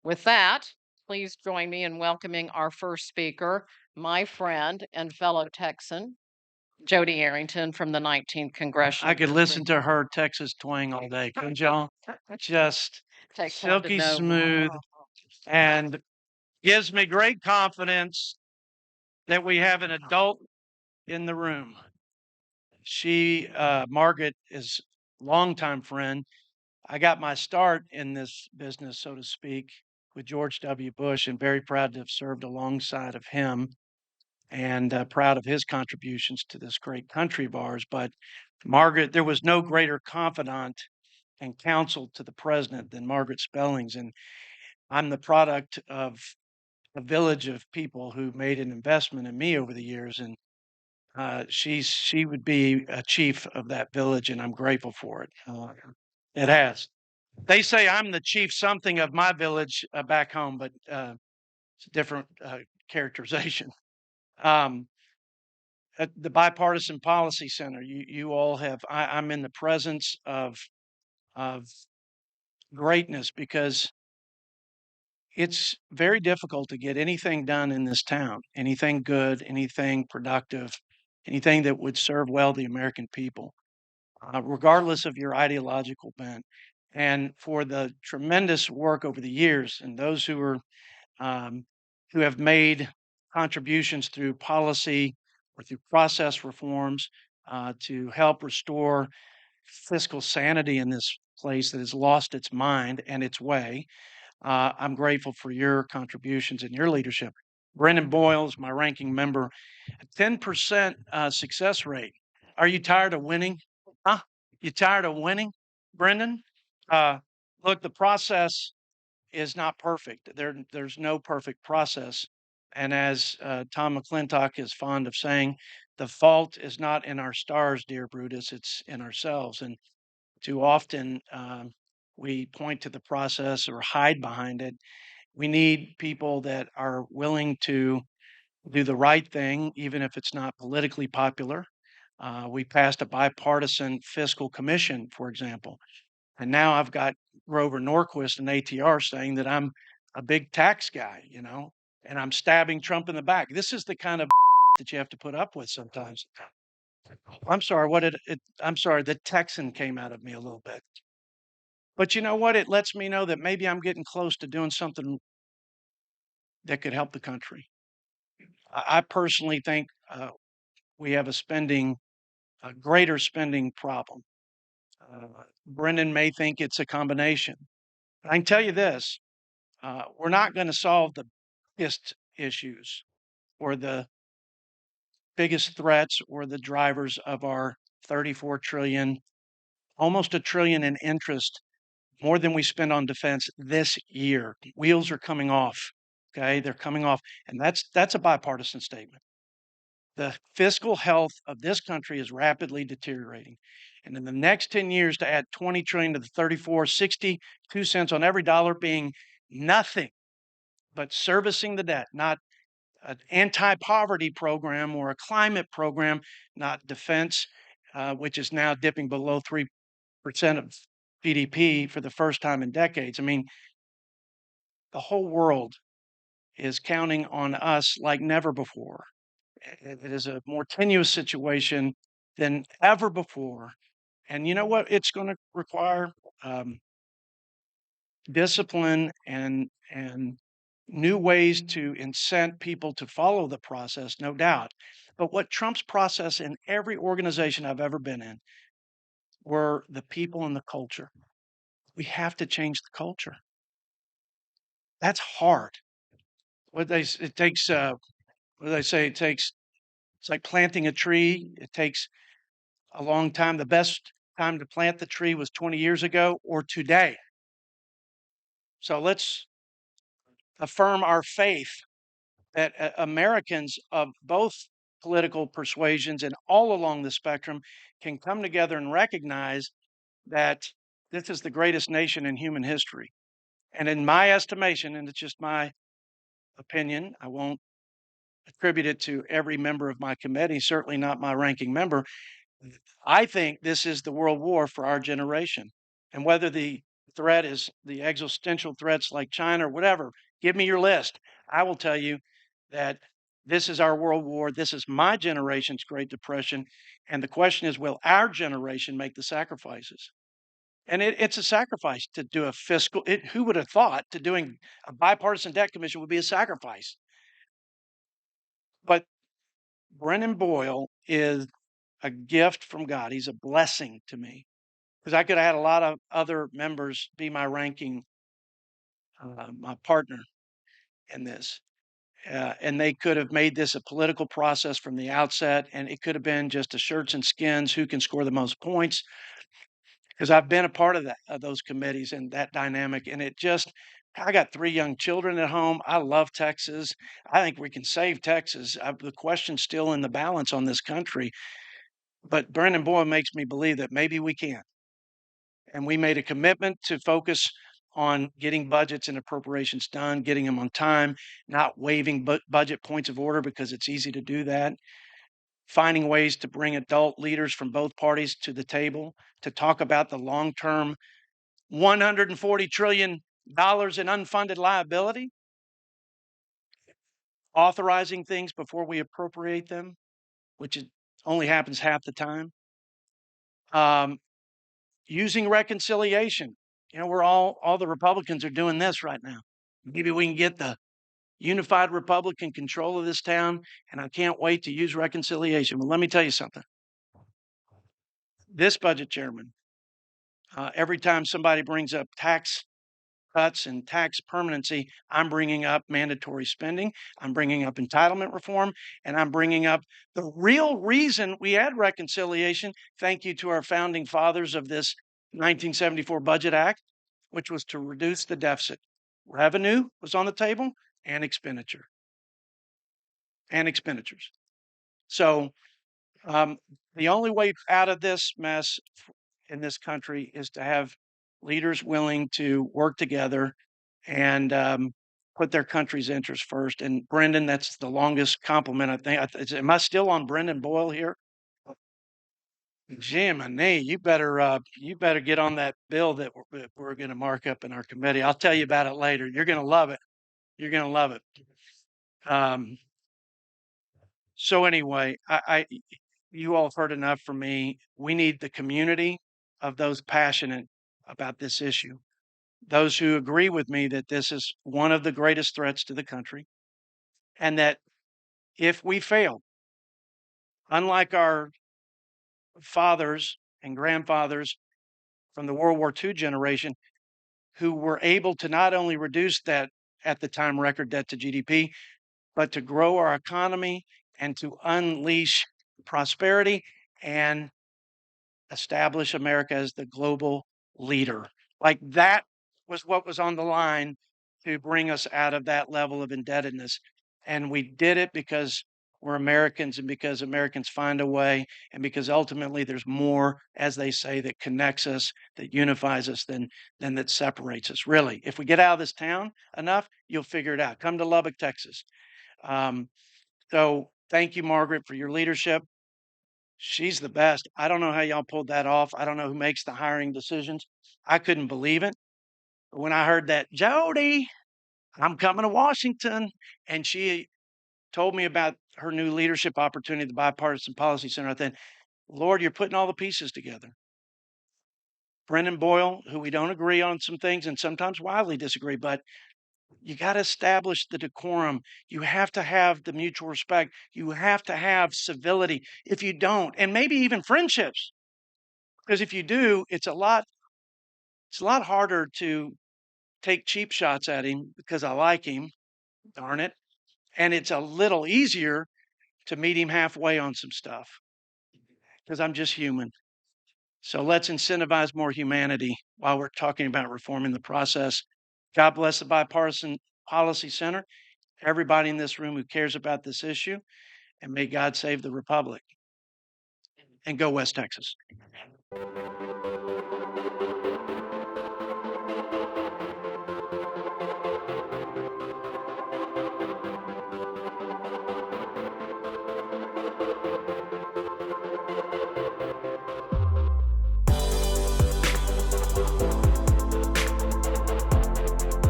With that, please join me in welcoming our first speaker, my friend and fellow Texan, Jodey Arrington from the 19th I Congressional could listen to her Texas twang all day, couldn't y'all? Just Takes one to silky know smooth and gives me great confidence that we have an adult in the room. Margaret, is longtime friend. I got my start in this business, so to speak, with George W. Bush, and very proud to have served alongside of him and proud of his contributions to this great country of ours. But Margaret, there was no greater confidant and counsel to the president than Margaret Spellings. And I'm the product of a village of people who made an investment in me over the years. And she would be a chief of that village, and I'm grateful for it. It has. They say I'm the chief something of my village back home, but it's a different characterization. Um, at the Bipartisan Policy Center, you all have. I'm in the presence of greatness because it's very difficult to get anything done in this town, anything good, anything productive, anything that would serve well the American people, regardless of your ideological bent. And for the tremendous work over the years, and those um, who have made contributions through policy or through process reforms to help restore fiscal sanity in this place that has lost its mind and its way. I'm grateful for your contributions and your leadership. Brendan Boyles, my ranking member, a 10% success rate. Are you tired of winning? Huh? You tired of winning, Brendan? Uh, Look, the process is not perfect. There's no perfect process. And as Tom McClintock is fond of saying, the fault is not in our stars, dear Brutus, it's in ourselves. And too often we point to the process or hide behind it. We need people that are willing to do the right thing, even if it's not politically popular. We passed a bipartisan fiscal commission, for example, and now I've got Grover Norquist and ATR saying that I'm a big tax guy, and I'm stabbing Trump in the back. This is the kind of that you have to put up with sometimes. I'm sorry, I'm sorry, the Texan came out of me a little bit. But you know what? It lets me know that maybe I'm getting close to doing something that could help the country. I personally think we have a greater spending problem. Brendan may think it's a combination. I can tell you this: we're not going to solve the biggest issues or the biggest threats or the drivers of our 34 trillion, almost a trillion in interest, more than we spend on defense this year. Wheels are coming off. Okay, they're coming off, and that's a bipartisan statement. The fiscal health of this country is rapidly deteriorating. And in the next 10 years, to add 20 trillion to the 34, 62 cents on every dollar being nothing but servicing the debt, not an anti-poverty program or a climate program, not defense, which is now dipping below 3% of GDP for the first time in decades. I mean, the whole world is counting on us like never before. It is a more tenuous situation than ever before. And you know what? It's going to require um, discipline and new ways to incent people to follow the process, no doubt. But what Trump's process in every organization I've ever been in were the people and the culture. We have to change the culture. That's hard. It takes. What do they say? It takes. It's like planting a tree. It takes a long time. The best time to plant the tree was 20 years ago or today. So let's affirm our faith that Americans of both political persuasions and all along the spectrum can come together and recognize that this is the greatest nation in human history. And in my estimation, and it's just my opinion, I won't attribute it to every member of my committee, certainly not my ranking member. I think this is the world war for our generation. And whether the threat is the existential threats like China or whatever. Give me your list. I will tell you that this is our world war. This is my generation's Great Depression. And the question is, will our generation make the sacrifices? And it's a sacrifice to do a fiscal. Who would have thought to doing a bipartisan debt commission would be a sacrifice? But Brennan Boyle is a gift from God. He's a blessing to me because I could have had a lot of other members be my ranking, my partner in this. And they could have made this a political process from the outset, and it could have been just a shirts and skins who can score the most points. Because I've been a part of that of those committees and that dynamic, and it just I got 3 young children at home. I love Texas. I think we can save Texas. The question's still in the balance on this country, but Brendan Boyle makes me believe that maybe we can. And we made a commitment to focus on getting budgets and appropriations done, getting them on time, not waiving budget points of order because it's easy to do that, finding ways to bring adult leaders from both parties to the table to talk about the long-term $140 trillion in unfunded liability, authorizing things before we appropriate them, which only happens half the time. Using reconciliation. You know, we're all the Republicans are doing this right now. Maybe we can get the unified Republican control of this town, and I can't wait to use reconciliation. Well, let me tell you something. This budget chairman, every time somebody brings up tax cuts and tax permanency, I'm bringing up mandatory spending, I'm bringing up entitlement reform, and I'm bringing up the real reason we had reconciliation. Thank you to our founding fathers of this 1974 Budget Act, which was to reduce the deficit. Revenue was on the table and expenditure and expenditures. So the only way out of this mess in this country is to have leaders willing to work together and put their country's interests first. And Brendan, that's the longest compliment I think. Am I still on Brendan Boyle here? Jiminy, you better get on that bill that we're going to mark up in our committee. I'll tell you about it later. You're going to love it. You're going to love it. So anyway, you all have heard enough from me. We need the community of those passionate about this issue, those who agree with me that this is one of the greatest threats to the country, and that if we fail, unlike our fathers and grandfathers from the World War II generation, who were able to not only reduce that at the time record debt to GDP, but to grow our economy and to unleash prosperity and establish America as the global leader. Like that was what was on the line to bring us out of that level of indebtedness. And we did it because we're Americans and because Americans find a way and because ultimately there's more, as they say, that connects us, that unifies us than that separates us. Really, if we get out of this town enough, you'll figure it out. Come to Lubbock, Texas. So thank you, Margaret, for your leadership. She's the best. I don't know how y'all pulled that off. I don't know who makes the hiring decisions. I couldn't believe it. But when I heard that, Jodey, I'm coming to Washington, and she told me about her new leadership opportunity at the Bipartisan Policy Center, I thought, Lord, you're putting all the pieces together. Brendan Boyle, who we don't agree on some things and sometimes wildly disagree, but you got to establish the decorum. You have to have the mutual respect. You have to have civility. If you don't, and maybe even friendships, because if you do, it's a lot harder to take cheap shots at him because I like him, darn it. And it's a little easier to meet him halfway on some stuff because I'm just human. So let's incentivize more humanity while we're talking about reforming the process. God bless the Bipartisan Policy Center, everybody in this room who cares about this issue, and may God save the Republic. And go West Texas.